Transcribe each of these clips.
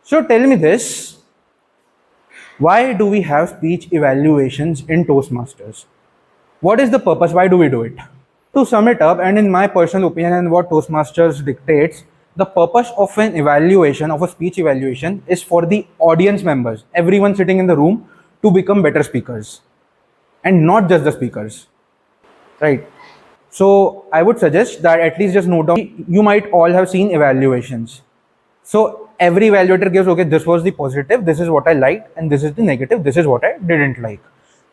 So tell me this, why do we have speech evaluations in Toastmasters? What is the purpose? Why do we do it? To sum it up, and in my personal opinion and what Toastmasters dictates, the purpose of an evaluation, of a speech evaluation, is for the audience members, everyone sitting in the room, to become better speakers. And not just the speakers, right? So I would suggest that at least just note down, you might all have seen evaluations. So every evaluator gives, okay, this was the positive, this is what I liked, and this is the negative, this is what I didn't like.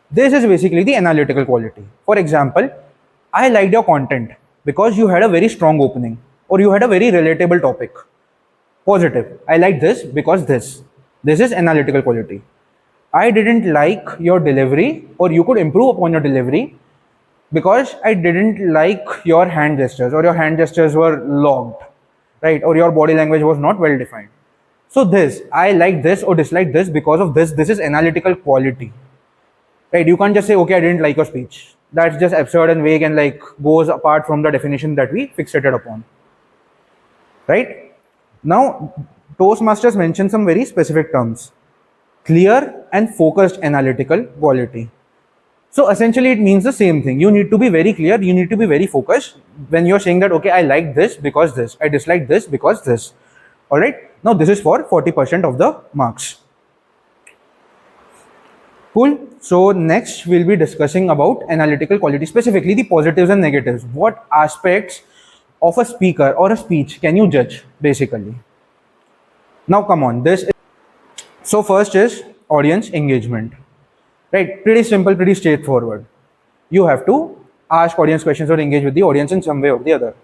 This is basically the analytical quality. For example, I liked your content because you had a very strong opening or you had a very relatable topic. Positive. I like this because this. This is analytical quality. I didn't like your delivery, or you could improve upon your delivery because I didn't like your hand gestures, or your hand gestures were logged, right? Or your body language was not well defined. So this, I like this or dislike this because of this. This is analytical quality, right? You can't just say, okay, I didn't like your speech. That's just absurd and vague and like goes apart from the definition that we fixated upon, right? Now, Toastmasters mention some very specific terms: clear and focused analytical quality. So essentially it means the same thing. You need to be very clear, you need to be very focused when you're saying that, okay, I like this because this, I dislike this because this. All right, now this is for 40% of the marks. Cool. So next we'll be discussing about analytical quality, specifically the positives and negatives. What aspects of a speaker or a speech can you judge basically? Now come on, so first is audience engagement, right? Pretty simple, pretty straightforward. You have to ask audience questions or engage with the audience in some way or the other.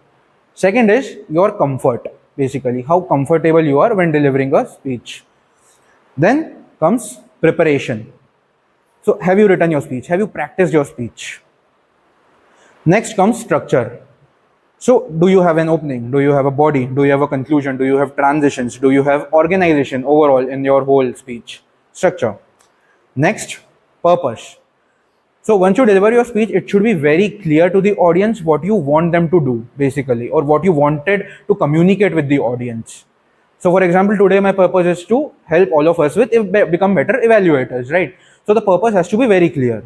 Second is your comfort, basically how comfortable you are when delivering a speech. Then comes preparation. So have you written your speech? Have you practiced your speech? Next comes structure. So do you have an opening? Do you have a body? Do you have a conclusion? Do you have transitions? Do you have organization overall in your whole speech? Structure. Next, purpose. So once you deliver your speech, it should be very clear to the audience what you want them to do, basically, or what you wanted to communicate with the audience. So for example, today my purpose is to help all of us with become better evaluators, right? So the purpose has to be very clear.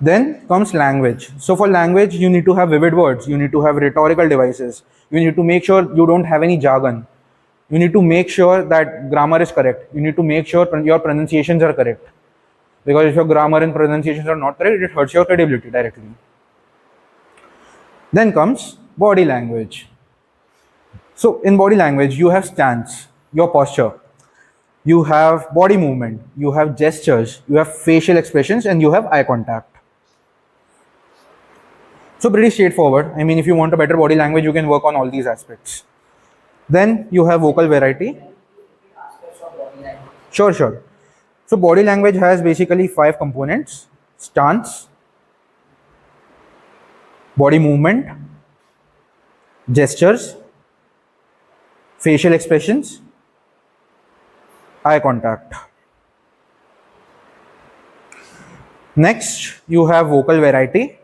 Then comes language. So for language, you need to have vivid words, you need to have rhetorical devices, you need to make sure you don't have any jargon, you need to make sure that grammar is correct, you need to make sure your pronunciations are correct, because if your grammar and pronunciations are not correct, it hurts your credibility directly. Then comes body language. So in body language, you have stance, your posture, you have body movement, you have gestures, you have facial expressions, and you have eye contact. So pretty straightforward. I mean, if you want a better body language, you can work on all these aspects. Then you have vocal variety. Sure. So body language has basically 5 components: stance, body movement, gestures, facial expressions, eye contact. Next, you have vocal variety.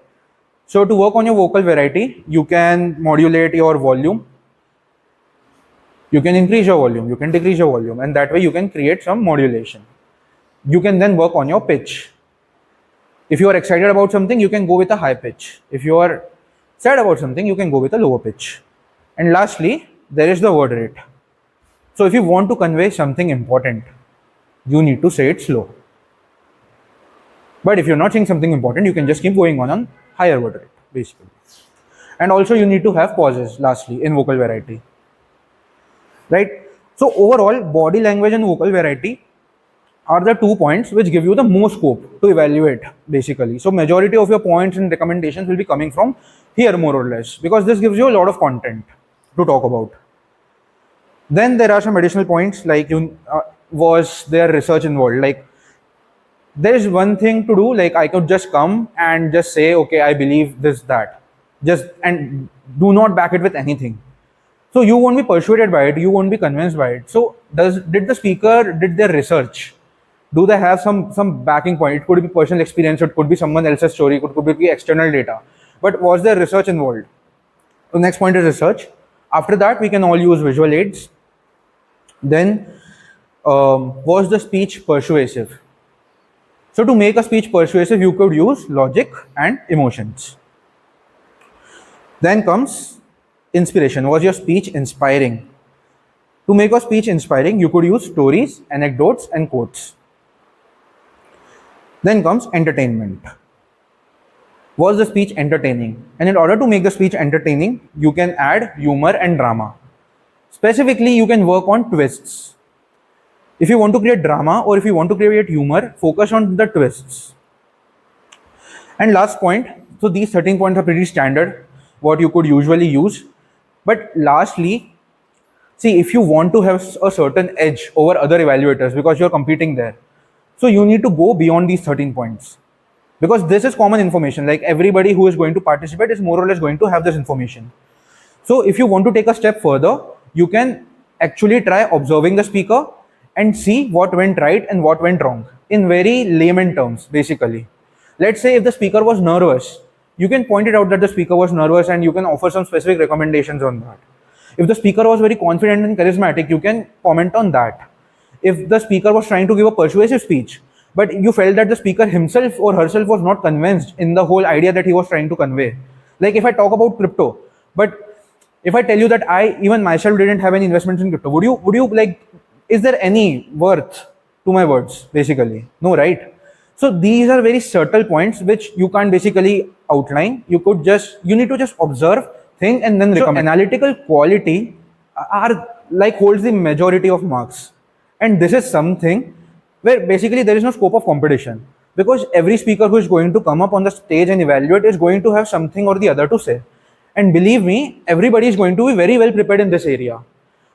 So to work on your vocal variety, you can modulate your volume, you can increase your volume, you can decrease your volume, and that way you can create some modulation. You can then work on your pitch. If you are excited about something, you can go with a high pitch. If you are sad about something, you can go with a lower pitch. And lastly, there is the word rate. So if you want to convey something important, you need to say it slow. But if you're not saying something important, you can just keep going on higher word rate, basically. And also you need to have pauses, lastly, in vocal variety, right? So overall, body language and vocal variety are the 2 points which give you the most scope to evaluate, basically. So majority of your points and recommendations will be coming from here, more or less, because this gives you a lot of content to talk about. Then there are some additional points, like was there research involved? Like, there is one thing to do, like I could just come and just say, okay, I believe this, that, and do not back it with anything. So you won't be persuaded by it, you won't be convinced by it. So did the speaker did their research? Do they have some backing point? It could be personal experience, it could be someone else's story, it could be external data. But was there research involved? So next point is research. After that, we can all use visual aids. Then, was the speech persuasive? So to make a speech persuasive, you could use logic and emotions. Then comes inspiration. Was your speech inspiring? To make a speech inspiring, you could use stories, anecdotes, and quotes. Then comes entertainment. Was the speech entertaining? And in order to make the speech entertaining, you can add humor and drama. Specifically, you can work on twists. If you want to create drama or if you want to create humor, focus on the twists. And last point, so these 13 points are pretty standard, what you could usually use. But lastly, see, if you want to have a certain edge over other evaluators because you're competing there, so you need to go beyond these 13 points. Because this is common information, like everybody who is going to participate is more or less going to have this information. So if you want to take a step further, you can actually try observing the speaker and see what went right and what went wrong in very layman terms, basically. Let's say if the speaker was nervous, you can point it out that the speaker was nervous and you can offer some specific recommendations on that. If the speaker was very confident and charismatic, you can comment on that. If the speaker was trying to give a persuasive speech, but you felt that the speaker himself or herself was not convinced in the whole idea that he was trying to convey. Like if I talk about crypto, but if I tell you that I even myself didn't have any investments in crypto, would you like, is there any worth to my words? Basically, no, right? So these are very subtle points which you can't basically outline. You need to just observe, think, and then recommend. So analytical quality are like holds the majority of marks, and this is something where basically there is no scope of competition, because every speaker who is going to come up on the stage and evaluate is going to have something or the other to say. And believe me, everybody is going to be very well prepared in this area.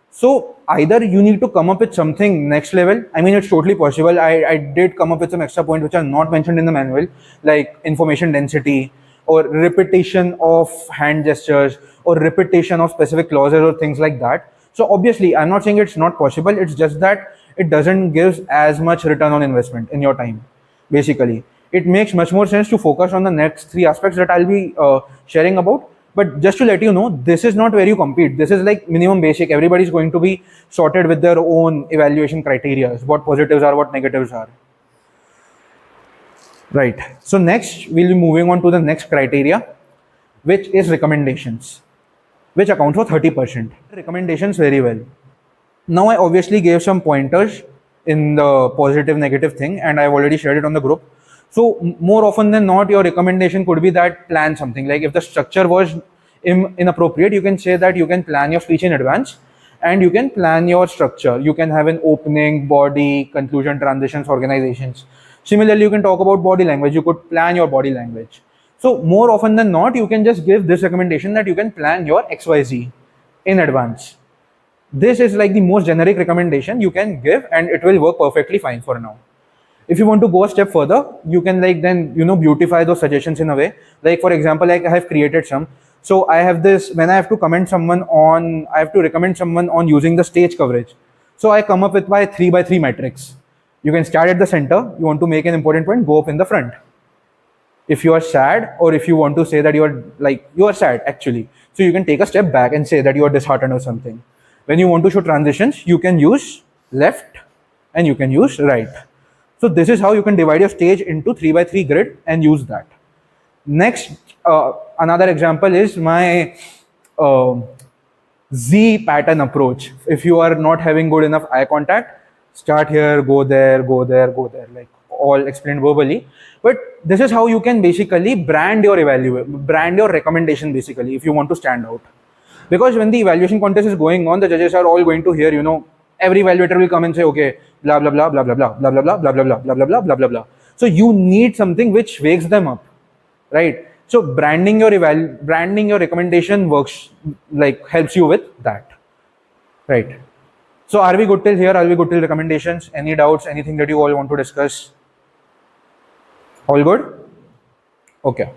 So either you need to come up with something next level. I mean, it's totally possible. I did come up with some extra points which are not mentioned in the manual, like information density or repetition of hand gestures or repetition of specific clauses or things like that. So obviously, I'm not saying it's not possible. It's just that it doesn't give as much return on investment in your time. Basically, it makes much more sense to focus on the next three aspects that I'll be sharing about. But just to let you know, this is not where you compete. This is like minimum basic. Everybody's going to be sorted with their own evaluation criteria, what positives are, what negatives are. Right. So next, we'll be moving on to the next criteria, which is recommendations, which account for 30%. Recommendations very well. Now I obviously gave some pointers in the positive negative thing, and I've already shared it on the group. So more often than not, your recommendation could be that plan something. Like if the structure was inappropriate, you can say that you can plan your speech in advance and you can plan your structure. You can have an opening, body, conclusion, transitions, organizations. Similarly, you can talk about body language. You could plan your body language. So more often than not, you can just give this recommendation that you can plan your XYZ in advance. This is like the most generic recommendation you can give, and it will work perfectly fine for now. If you want to go a step further, you can like then beautify those suggestions in a way. Like for example, like I have created some. So I have this, when I have to recommend someone on using the stage coverage. So I come up with my 3x3 matrix. You can start at the center. You want to make an important point, go up in the front. If you are sad, or if you want to say that you are sad actually, so you can take a step back and say that you are disheartened or something. When you want to show transitions, you can use left and you can use right. So this is how you can divide your stage into 3x3 grid and use that. Next, another example is my Z pattern approach. If you are not having good enough eye contact, start here, go there, go there, go there, like all explained verbally. But this is how you can basically brand your recommendation basically, if you want to stand out. Because when the evaluation contest is going on, the judges are all going to hear, every evaluator will come and say, okay, blah, blah, blah, blah, blah, blah, blah, blah, blah, blah, blah, blah, blah, blah, blah, blah, blah, blah. So you need something which wakes them up, right? So branding your recommendation works, like helps you with that, right? So are we good till here? Are we good till recommendations? Any doubts? Anything that you all want to discuss? All good? Okay.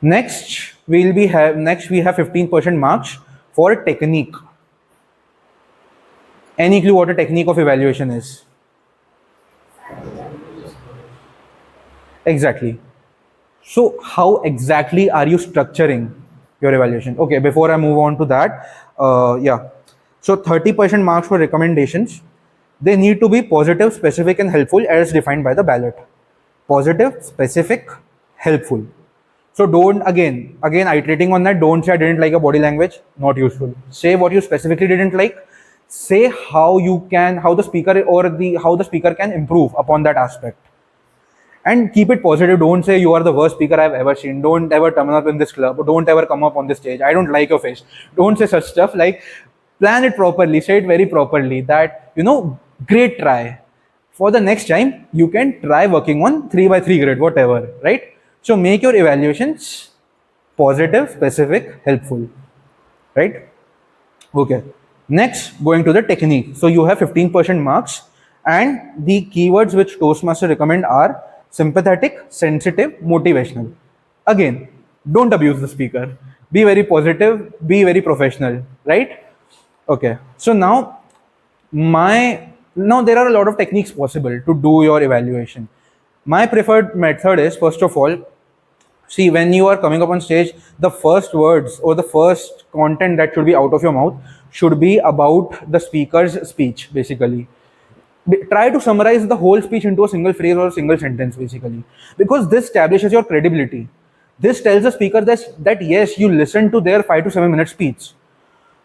Next, we have 15% marks for technique. Any clue what a technique of evaluation is? Exactly. So how exactly are you structuring your evaluation? Okay, before I move on to that, So 30% marks for recommendations. They need to be positive, specific, and helpful as defined by the ballot. Positive, specific, helpful. So don't again iterating on that. Don't say I didn't like your body language. Not useful. Say what you specifically didn't like. Say how the speaker can improve upon that aspect. And keep it positive. Don't say you are the worst speaker I've ever seen. Don't ever turn up in this club. Don't ever come up on this stage. I don't like your face. Don't say such stuff. Like, plan it properly. Say it very properly. That, great try. For the next time, you can try working on 3x3 grid, whatever, right? So make your evaluations positive, specific, helpful, right? Okay. Next, going to the technique. So you have 15% marks, and the keywords which Toastmaster recommend are sympathetic, sensitive, motivational. Again, don't abuse the speaker. Be very positive, be very professional, right? Okay. So now there are a lot of techniques possible to do your evaluation. My preferred method is, first of all, see, when you are coming up on stage, the first words or the first content that should be out of your mouth should be about the speaker's speech, basically. Try to summarize the whole speech into a single phrase or a single sentence, basically, because this establishes your credibility. This tells the speaker that yes, you listened to their 5 to 7 minute speech.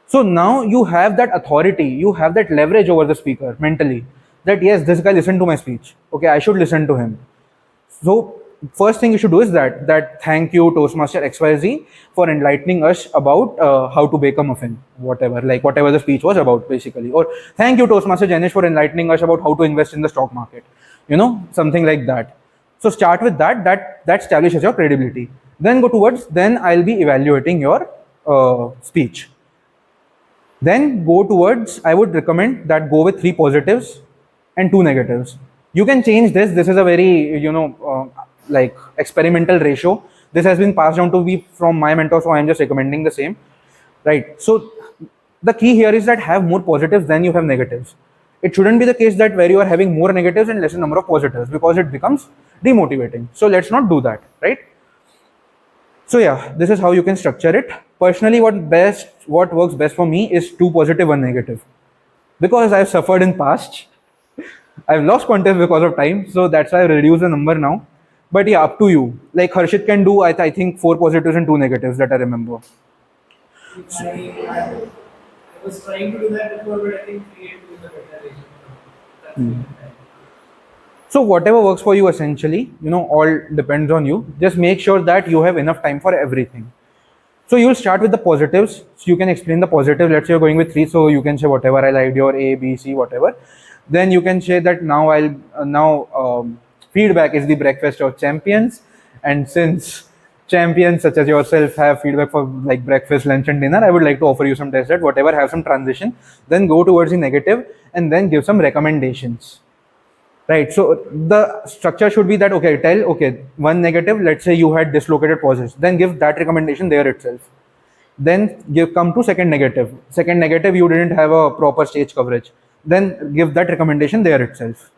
So now you have that authority, you have that leverage over the speaker mentally, that yes, this guy listened to my speech. Okay, I should listen to him. So first thing you should do is that thank you Toastmaster XYZ for enlightening us about how to bake a muffin, whatever the speech was about, basically. Or thank you Toastmaster Janish for enlightening us about how to invest in the stock market, something like that. So start with that establishes your credibility. Then I'll be evaluating your speech. Then I would recommend that go with 3 positives and 2 negatives. You can change this. This is a very, experimental ratio. This has been passed down to me from my mentor, so I'm just recommending the same, right? So the key here is that have more positives than you have negatives. It shouldn't be the case that where you are having more negatives and lesser number of positives, because it becomes demotivating. So let's not do that, right? So yeah, this is how you can structure it. Personally, what works best for me is 2 positive, 1 negative, because I've suffered in past. I've lost contests because of time, so that's why I reduced the number now. But yeah, up to you. Like Harshit can do, I think 4 positives and 2 negatives that I remember. I was trying to do that before, but I think 3 is the better ratio. So whatever works for you, essentially, all depends on you. Just make sure that you have enough time for everything. So you'll start with the positives. So you can explain the positive. Let's say you're going with 3, so you can say whatever I liked, your A, B, C, whatever. Then you can say that feedback is the breakfast of champions, and since champions such as yourself have feedback for like breakfast, lunch, and dinner, I would like to offer you some dessert, whatever, have some transition. Then go towards the negative and then give some recommendations. Right, so the structure should be that, okay, 1 negative, let's say you had dislocated pauses, then give that recommendation there itself. Then come to second negative. Second negative, you didn't have a proper stage coverage, then give that recommendation there itself,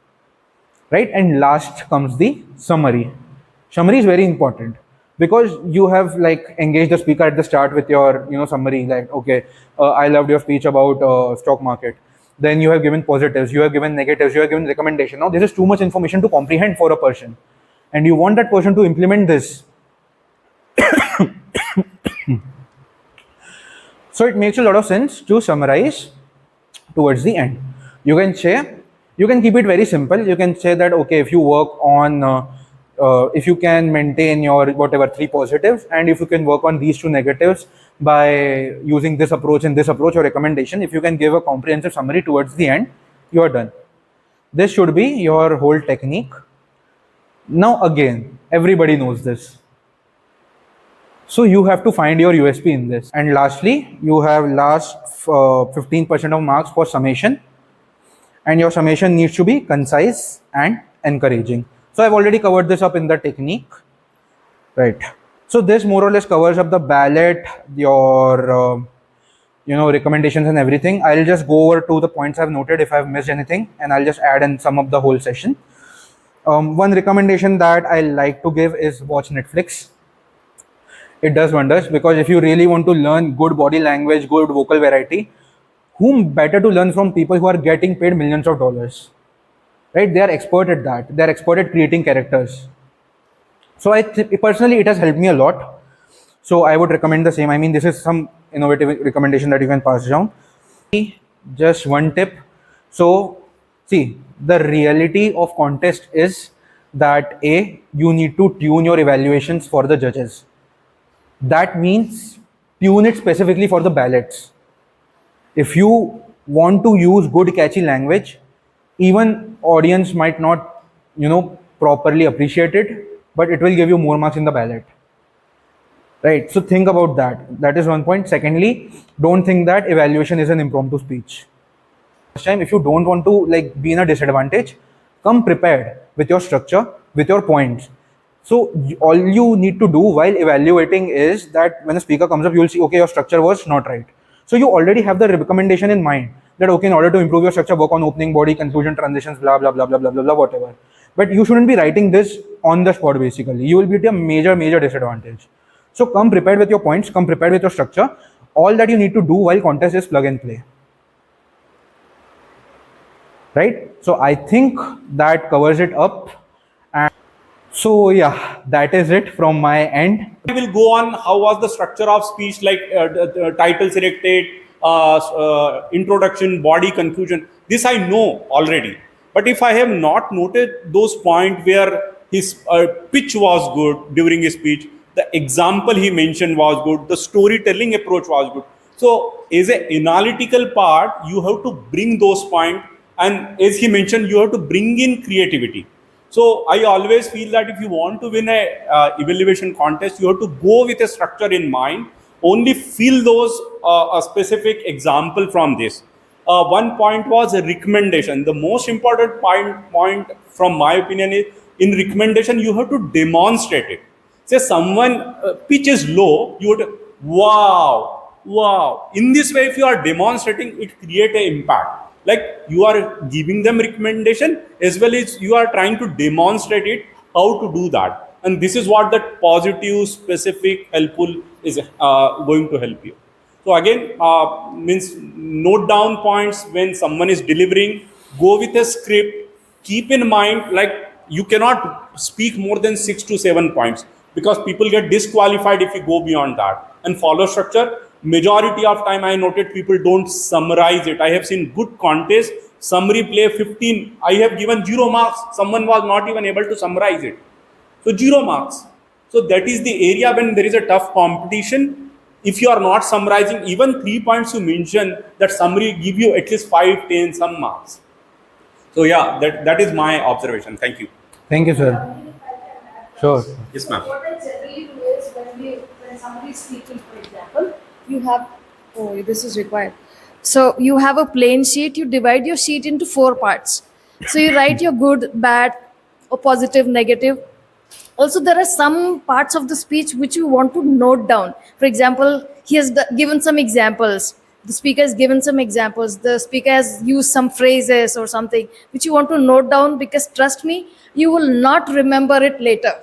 right? And last comes the summary. Summary is very important, because you have engaged the speaker at the start with your summary, I loved your speech about stock market. Then you have given positives, you have given negatives, you have given recommendation. Now this is too much information to comprehend for a person, and you want that person to implement this. So it makes a lot of sense to summarize towards the end. You can keep it very simple. You can say that, okay, if you work on if you can maintain your whatever 3 positives, and if you can work on these 2 negatives by using this approach and this approach or recommendation, if you can give a comprehensive summary towards the end, you are done. This should be your whole technique. Now again, everybody knows this, so you have to find your USP in this. And lastly, you have last 15% of marks for summation, and your summation needs to be concise and encouraging. So I've already covered this up in the technique, right? So this more or less covers up the ballot, your recommendations and everything. I'll just go over to the points I've noted if I've missed anything, and I'll just add and sum up the whole session. One recommendation that I like to give is watch Netflix. It does wonders, because if you really want to learn good body language, good vocal variety, Whom better to learn from people who are getting paid millions of dollars, right? They are expert at that. They are expert at creating characters. So personally, it has helped me a lot. So I would recommend the same. I mean, this is some innovative recommendation that you can pass down. Just one tip. So see, the reality of contest is that you need to tune your evaluations for the judges. That means tune it specifically for the ballots. If you want to use good catchy language, even audience might not, properly appreciate it, but it will give you more marks in the ballot. Right? So think about that. That is one point. Secondly, don't think that evaluation is an impromptu speech. Next time, if you don't want to be in a disadvantage, come prepared with your structure, with your points. So all you need to do while evaluating is that when a speaker comes up, you will see, okay, your structure was not right. So you already have the recommendation in mind that, okay, in order to improve your structure, work on opening, body, conclusion, transitions, blah, blah, blah, blah, blah, blah, blah, whatever. But you shouldn't be writing this on the spot, basically. You will be at a major, major disadvantage. So come prepared with your points, come prepared with your structure. All that you need to do while contest is plug and play. Right? So I think that covers it up. And so yeah, that is it from my end. I will go on how was the structure of speech, like title selected, introduction, body, conclusion. This I know already. But if I have not noted those points where his pitch was good during his speech, the example he mentioned was good, the storytelling approach was good. So as an analytical part, you have to bring those points, and as he mentioned, you have to bring in creativity. So I always feel that if you want to win a evaluation contest, you have to go with a structure in mind. Only feel those a specific example from this. One point was a recommendation. The most important point from my opinion is, in recommendation you have to demonstrate it. Say someone pitch is low, you would, wow. In this way, if you are demonstrating, it create an impact. Like you are giving them recommendation as well as you are trying to demonstrate it, how to do that. And this is what that positive, specific, helpful is going to help you. So again, means note down points when someone is delivering, go with a script, keep in mind, like you cannot speak more than 6 to 7 points because people get disqualified if you go beyond that, and follow structure. Majority of time I noted people don't summarize it. I have seen good contests, summary play 15. I have given 0 marks. Someone was not even able to summarize it. So 0 marks. So that is the area when there is a tough competition. If you are not summarizing, even 3 points you mentioned, that summary give you at least 5, 10, some marks. So yeah, that is my observation. Thank you. Thank you, sir. Sure. Yes, ma'am. What I generally do is when somebody is speaking, for example, you have, oh, this is required. So you have a plain sheet, you divide your sheet into 4 parts. So you write your good, bad, or positive, negative. Also, there are some parts of the speech which you want to note down. For example, he has given some examples. The speaker has given some examples. The speaker has used some phrases or something which you want to note down, because trust me, you will not remember it later.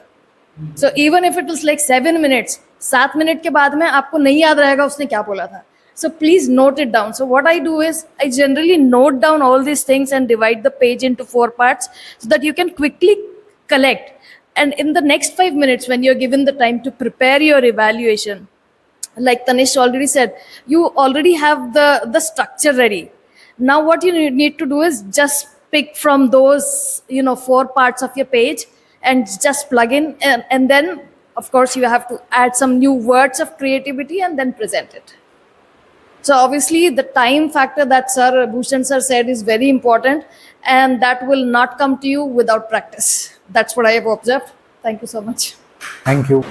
So even if it was like 7 minutes, 7 minute के बाद में आपको नहीं याद रहेगा उसने क्या बोला था. So please note it down. So what I do is I generally note down all these things and divide the page into 4 parts so that you can quickly collect. And in the next 5 minutes, when you're given the time to prepare your evaluation, like Tanish already said, you already have the structure ready. Now what you need to do is just pick from those 4 parts of your page and just plug in, and then of course you have to add some new words of creativity and then present it. So obviously the time factor that Sir Bhushan sir said is very important, and that will not come to you without practice. That's what I have observed. Thank you so much. Thank you.